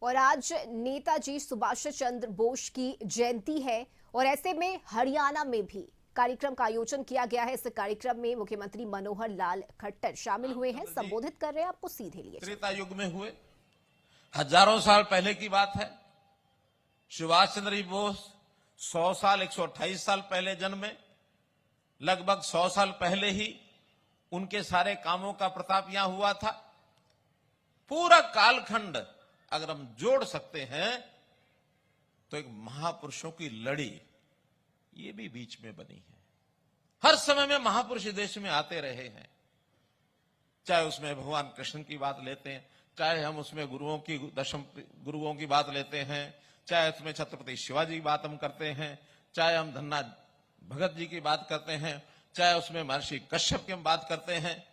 और आज नेताजी सुभाष चंद्र बोस की जयंती है और ऐसे में हरियाणा में भी कार्यक्रम का आयोजन किया गया है। इस कार्यक्रम में मुख्यमंत्री मनोहर लाल खट्टर शामिल हुए हैं, संबोधित कर रहे हैं। आपको सीधे लिए त्रेता युग में हुए, हजारों साल पहले की बात है। सुभाष चंद्र बोस 100 साल 128 साल पहले जन्मे। लगभग 100 साल पहले ही उनके सारे कामों का प्रताप यहां हुआ था। पूरा कालखंड अगर हम जोड़ सकते हैं तो एक महापुरुषों की लड़ी ये भी बीच में बनी है। हर समय में महापुरुष देश में आते रहे हैं, चाहे उसमें भगवान कृष्ण की बात लेते हैं, चाहे हम उसमें गुरुओं की दशम गुरुओं की बात लेते हैं, चाहे उसमें छत्रपति शिवाजी की बात हम करते हैं, चाहे हम धन्ना भगत जी की बात करते हैं, चाहे उसमें महर्षि कश्यप की हम बात करते हैं।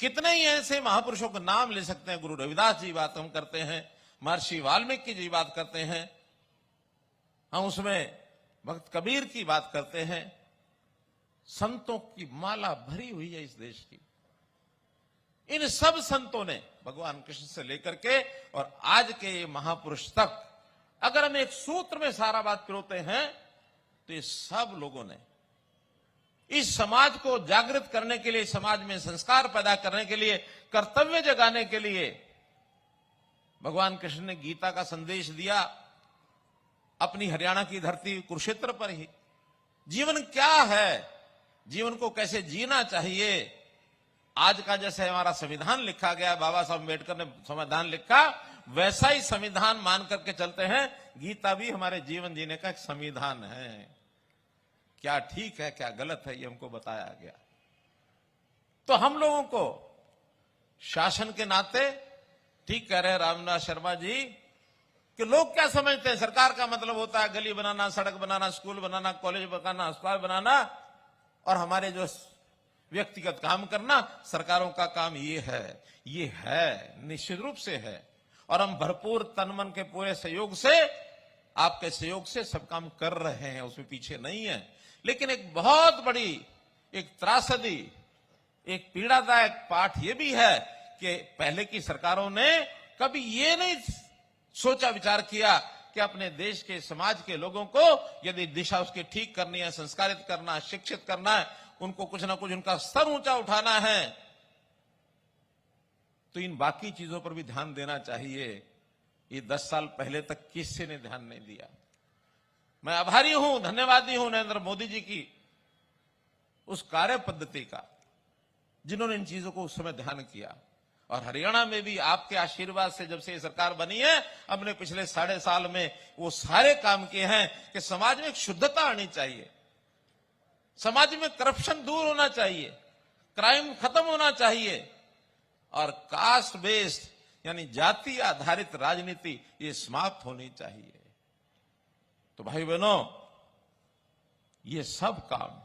कितने ही ऐसे महापुरुषों का नाम ले सकते हैं। गुरु रविदास जी बात हम करते हैं, महर्षि वाल्मीकि जी बात करते हैं, हम उसमें भक्त कबीर की बात करते हैं। संतों की माला भरी हुई है इस देश की। इन सब संतों ने भगवान कृष्ण से लेकर के और आज के ये महापुरुष तक अगर हम एक सूत्र में सारा बात पिरोते हैं तो ये सब लोगों ने इस समाज को जागृत करने के लिए, समाज में संस्कार पैदा करने के लिए, कर्तव्य जगाने के लिए भगवान कृष्ण ने गीता का संदेश दिया अपनी हरियाणा की धरती कुरुक्षेत्र पर ही। जीवन क्या है, जीवन को कैसे जीना चाहिए, आज का जैसे हमारा संविधान लिखा गया, बाबा साहब अम्बेडकर ने संविधान लिखा, वैसा ही संविधान मान करके चलते हैं। गीता भी हमारे जीवन जीने का एक संविधान है। क्या ठीक है क्या गलत है ये हमको बताया गया। तो हम लोगों को शासन के नाते, ठीक कह रहे हैं रामनाथ शर्मा जी, कि लोग क्या समझते हैं सरकार का मतलब होता है गली बनाना, सड़क बनाना, स्कूल बनाना, कॉलेज बनाना, अस्पताल बनाना, और हमारे जो व्यक्तिगत काम करना। सरकारों का काम ये है, निश्चित रूप से है। और हम भरपूर तन मन के पूरे सहयोग से, आपके सहयोग से सब काम कर रहे हैं, उसमें पीछे नहीं है। लेकिन एक बहुत बड़ी एक त्रासदी, एक पीड़ादायक पाठ यह भी है कि पहले की सरकारों ने कभी ये नहीं सोचा विचार किया कि अपने देश के समाज के लोगों को यदि दिशा उसकी ठीक करनी है, संस्कारित करना, शिक्षित करना है, उनको कुछ ना कुछ उनका स्तर ऊंचा उठाना है, तो इन बाकी चीजों पर भी ध्यान देना चाहिए। ये 10 साल पहले तक किसी ने ध्यान नहीं दिया। मैं आभारी हूं, धन्यवादी हूं नरेंद्र मोदी जी की उस कार्य पद्धति का जिन्होंने इन चीजों को उस समय ध्यान किया। और हरियाणा में भी आपके आशीर्वाद से जब से ये सरकार बनी है, हमने पिछले 3.5 साल में वो सारे काम किए हैं कि समाज में एक शुद्धता आनी चाहिए, समाज में करप्शन दूर होना चाहिए, क्राइम खत्म होना चाहिए, और कास्ट बेस्ड यानी जाति आधारित राजनीति ये समाप्त होनी चाहिए। तो भाई बहनों, ये सब काम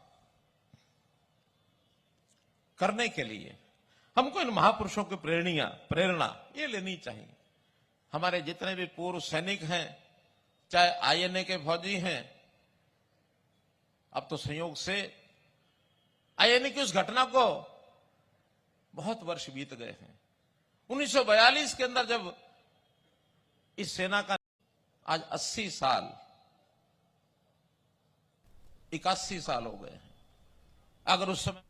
करने के लिए हमको इन महापुरुषों की प्रेरणा ये लेनी चाहिए। हमारे जितने भी पूर्व सैनिक हैं, चाहे आईएनए के फौजी हैं, अब तो संयोग से आईएनए की उस घटना को बहुत वर्ष बीत गए हैं। 1942 के अंदर जब इस सेना का, आज 80 साल 81 साल हो गए हैं। अगर उस समय